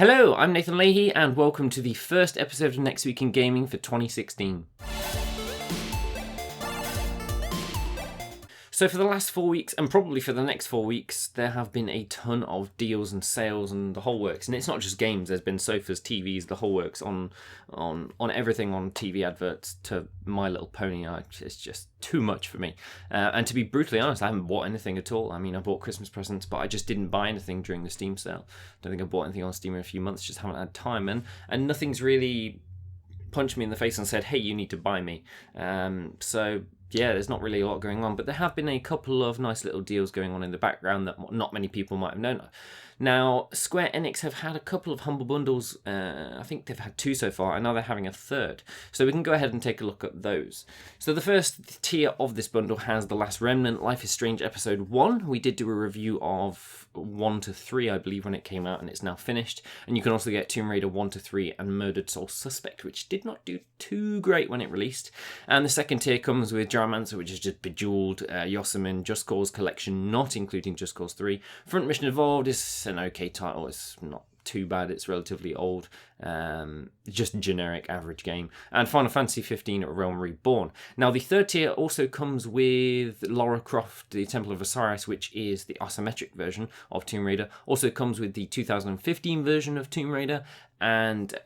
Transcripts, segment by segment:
Hello, I'm Nathan Leahy, and welcome to the first episode of Next Week in Gaming for 2016. So for the last 4 weeks, and probably for the next 4 weeks, there have been a ton of deals and sales and the whole works. And it's not just games, there's been sofas, TVs, the whole works on everything, on TV adverts to My Little Pony. It's just too much for me. And to be brutally honest, I haven't bought anything at all. I mean, I bought Christmas presents, but I just didn't buy anything during the Steam sale. Don't think I bought anything on Steam in a few months, just haven't had time. And nothing's really punched me in the face and said, hey, you need to buy me. So yeah, there's not really a lot going on, but there have been a couple of nice little deals going on in the background that not many people might have known. Now, Square Enix have had a couple of Humble Bundles. I think they've had 2 so far, and now they're having a 3rd. So we can go ahead and take a look at those. So the first tier of this bundle has The Last Remnant, Life is Strange Episode 1. We did do a review of 1 to 3, I believe, when it came out, and it's now finished. And you can also get Tomb Raider 1 to 3 and Murdered Soul Suspect, which did not do too great when it released. And the second tier comes with Gyromancer, which is just Bejeweled, Yosemite, Just Cause Collection, not including Just Cause 3. Front Mission Evolved is an okay title. It's not too bad. It's relatively old. Just generic average game. And Final Fantasy 15 Realm Reborn. Now the third tier also comes with Lara Croft, the Temple of Osiris, which is the isometric version of Tomb Raider. Also comes with the 2015 version of Tomb Raider. And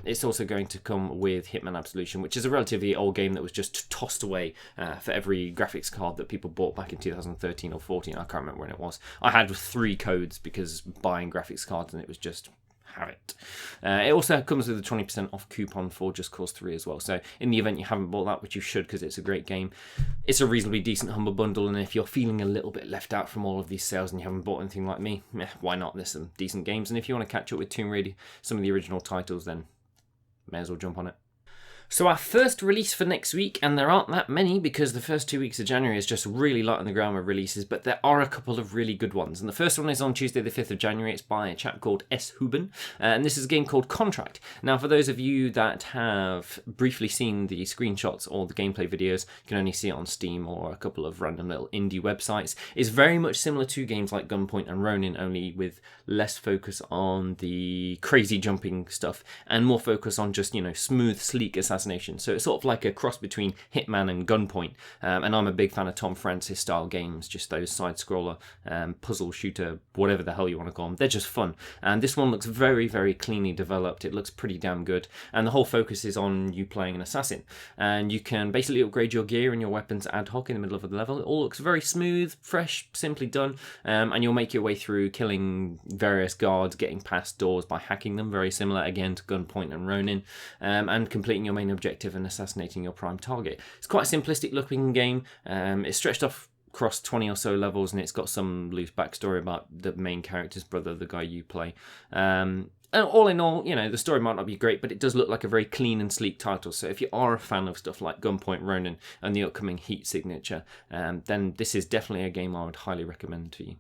it's also going to come with Hitman Absolution, which is a relatively old game that was just tossed away for every graphics card that people bought back in 2013 or 14. I can't remember when it was. I had 3 codes because buying graphics cards, and it was just have it. It also comes with a 20% off coupon for Just Cause 3 as well. So in the event you haven't bought that, which you should because it's a great game, it's a reasonably decent Humble Bundle. And if you're feeling a little bit left out from all of these sales and you haven't bought anything like me, why not? There's some decent games. And if you want to catch up with Tomb Raider, some of the original titles, then may as well jump on it. So our first release for next week, and there aren't that many because the first 2 weeks of January is just really light on the ground with releases, but there are a couple of really good ones. And the first one is on Tuesday the 5th of January. It's by a chap called S. Huben, and this is a game called Contract. Now, for those of you that have briefly seen the screenshots or the gameplay videos, you can only see it on Steam or a couple of random little indie websites. It's very much similar to games like Gunpoint and Ronin, only with less focus on the crazy jumping stuff and more focus on just, smooth, sleek assassination. So it's sort of like a cross between Hitman and Gunpoint. And I'm a big fan of Tom Francis style games, just those side-scroller, puzzle shooter, whatever the hell you want to call them. They're just fun. And this one looks very, very cleanly developed. It looks pretty damn good. And the whole focus is on you playing an assassin. And you can basically upgrade your gear and your weapons ad hoc in the middle of the level. It all looks very smooth, fresh, simply done. And you'll make your way through killing various guards, getting past doors by hacking them. Very similar, again, to Gunpoint and Ronin. And completing your main objective and assassinating your prime target. It's quite a simplistic looking game. It's stretched off across 20 or so levels, and it's got some loose backstory about the main character's brother, the guy you play. And all in all, the story might not be great, but it does look like a very clean and sleek title. So if you are a fan of stuff like Gunpoint, Ronin, and the upcoming Heat signature, then this is definitely a game I would highly recommend to you.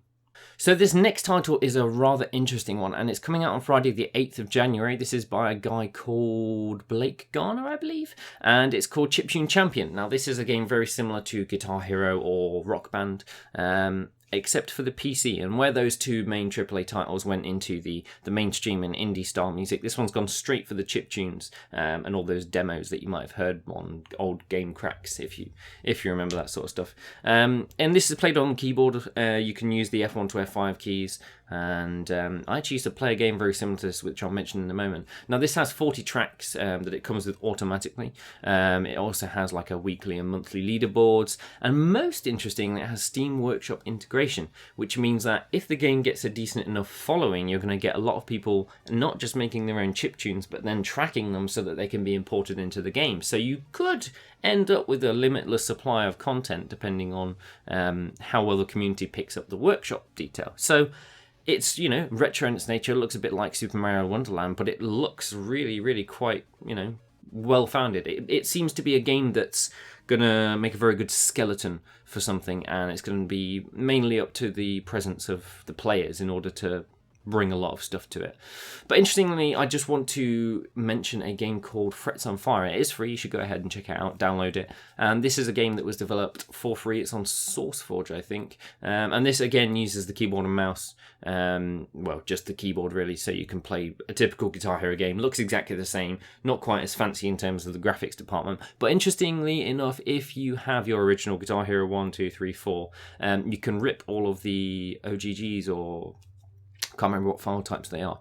So this next title is a rather interesting one, and it's coming out on Friday the 8th of January. This is by a guy called Blake Garner, I believe, and it's called Chiptune Champion. Now this is a game very similar to Guitar Hero or Rock Band, except for the PC, and where those 2 main AAA titles went into the mainstream and indie style music, this one's gone straight for the chiptunes and all those demos that you might have heard on old game cracks, if you remember that sort of stuff. And this is played on keyboard. You can use the F1 to F5 keys, and I actually used to play a game very similar to this, which I'll mention in a moment. Now this has 40 tracks that it comes with automatically. It also has like a weekly and monthly leaderboards, and most interestingly, it has Steam Workshop integration, which means that if the game gets a decent enough following, you're going to get a lot of people not just making their own chiptunes, but then tracking them so that they can be imported into the game. So you could end up with a limitless supply of content depending on how well the community picks up the workshop detail. So it's, retro in its nature. It looks a bit like Super Mario Wonderland, but it looks really, really quite, well-founded. It seems to be a game that's going to make a very good skeleton for something, and it's going to be mainly up to the presence of the players in order to bring a lot of stuff to it. But interestingly, I just want to mention a game called Threats on Fire. It is free, you should go ahead and check it out, download it. And this is a game that was developed for free. It's on SourceForge, I think. And this again uses the keyboard and mouse. Well, just the keyboard really, so you can play a typical Guitar Hero game. Looks exactly the same, not quite as fancy in terms of the graphics department. But interestingly enough, if you have your original Guitar Hero 1, 2, 3, 4, you can rip all of the OGGs, or can't remember what file types they are,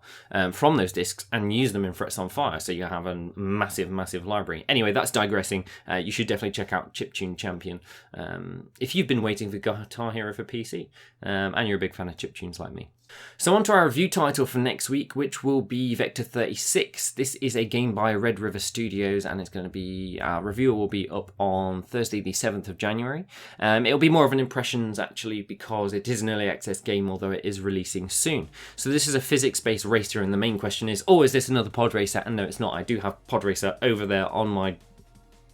from those discs and use them in Threats on Fire, so you have a massive library. Anyway, that's digressing. You should definitely check out Chiptune Champion if you've been waiting for Guitar Hero for PC and you're a big fan of chiptunes like me. So on to our review title for next week, which will be Vector 36. This is a game by Red River Studios, and it's going to be, our review will be up on Thursday the 7th of January. It'll be more of an impressions actually, because it is an early access game, although it is releasing soon. So this is a physics-based racer, and the main question is, oh, is this another pod racer? And no, it's not. I do have pod racer over there on my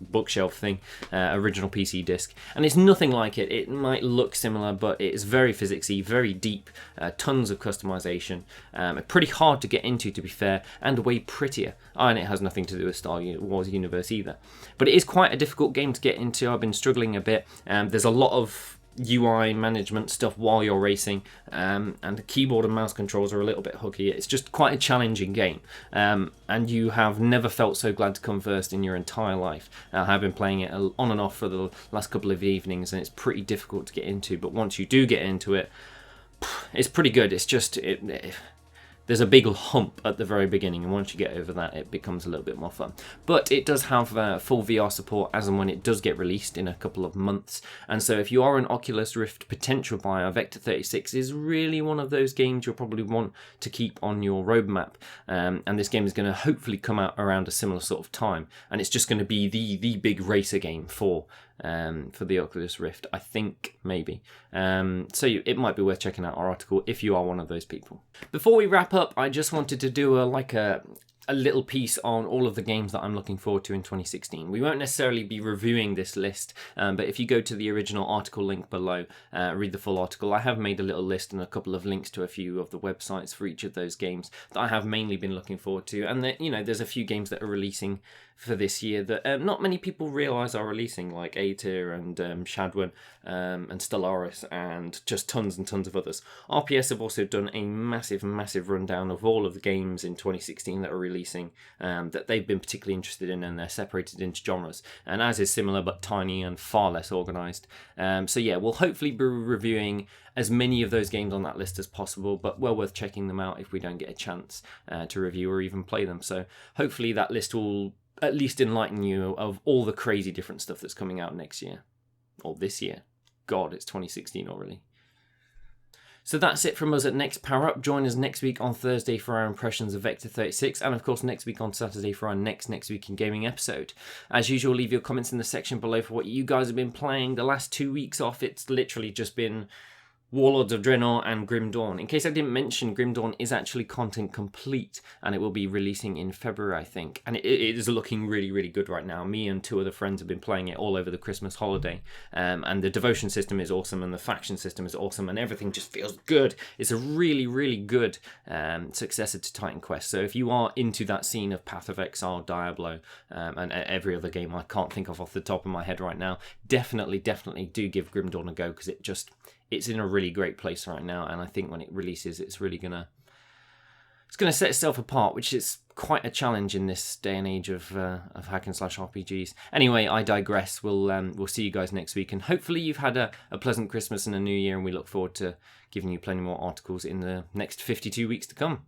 bookshelf thing, original PC disc, and it's nothing like it. It might look similar, but it is very physicsy, very deep, tons of customization, pretty hard to get into, to be fair, and way prettier. And it has nothing to do with Star Wars Universe either, but it is quite a difficult game to get into. I've been struggling a bit. There's a lot of UI management stuff while you're racing, and the keyboard and mouse controls are a little bit hooky. It's just quite a challenging game, and you have never felt so glad to come first in your entire life. I've been playing it on and off for the last couple of evenings, and it's pretty difficult to get into, but once you do get into it, it's pretty good. It's just there's a big hump at the very beginning, and once you get over that, it becomes a little bit more fun. But it does have full VR support as and when it does get released in a couple of months. And so if you are an Oculus Rift potential buyer, Vector 36 is really one of those games you'll probably want to keep on your roadmap. And this game is going to hopefully come out around a similar sort of time. And it's just going to be the big racer game for the Oculus Rift, I think, maybe. So it might be worth checking out our article if you are one of those people. Before we wrap up, I just wanted to do a little piece on all of the games that I'm looking forward to in 2016. We won't necessarily be reviewing this list, but if you go to the original article link below, read the full article. I have made a little list and a couple of links to a few of the websites for each of those games that I have mainly been looking forward to. And there's a few games that are releasing for this year that not many people realise are releasing, like A-Tier and Shadwen and Stellaris, and just tons and tons of others. RPS have also done a massive rundown of all of the games in 2016 that are releasing that they've been particularly interested in, and they're separated into genres, and as is similar but tiny and far less organised. So yeah, we'll hopefully be reviewing as many of those games on that list as possible, but well worth checking them out if we don't get a chance to review or even play them. So hopefully that list will at least enlighten you of all the crazy different stuff that's coming out next year. Or this year. God, it's 2016 already. So that's it from us at NextPowerUp. Join us next week on Thursday for our impressions of Vector 36, and of course next week on Saturday for our next Week in Gaming episode. As usual, leave your comments in the section below for what you guys have been playing. The last 2 weeks off, it's literally just been Warlords of Draenor and Grim Dawn. In case I didn't mention, Grim Dawn is actually content complete, and it will be releasing in February, I think. And it is looking really good right now. Me and 2 other friends have been playing it all over the Christmas holiday. And the devotion system is awesome, and the faction system is awesome, and everything just feels good. It's a really good successor to Titan Quest. So if you are into that scene of Path of Exile, Diablo, and every other game I can't think of off the top of my head right now, definitely do give Grim Dawn a go, because it's in a really great place right now, and I think when it releases, it's really gonna set itself apart, which is quite a challenge in this day and age of hack and slash RPGs. Anyway, I digress. We'll see you guys next week, and hopefully you've had a pleasant Christmas and a New Year, and we look forward to giving you plenty more articles in the next 52 weeks to come.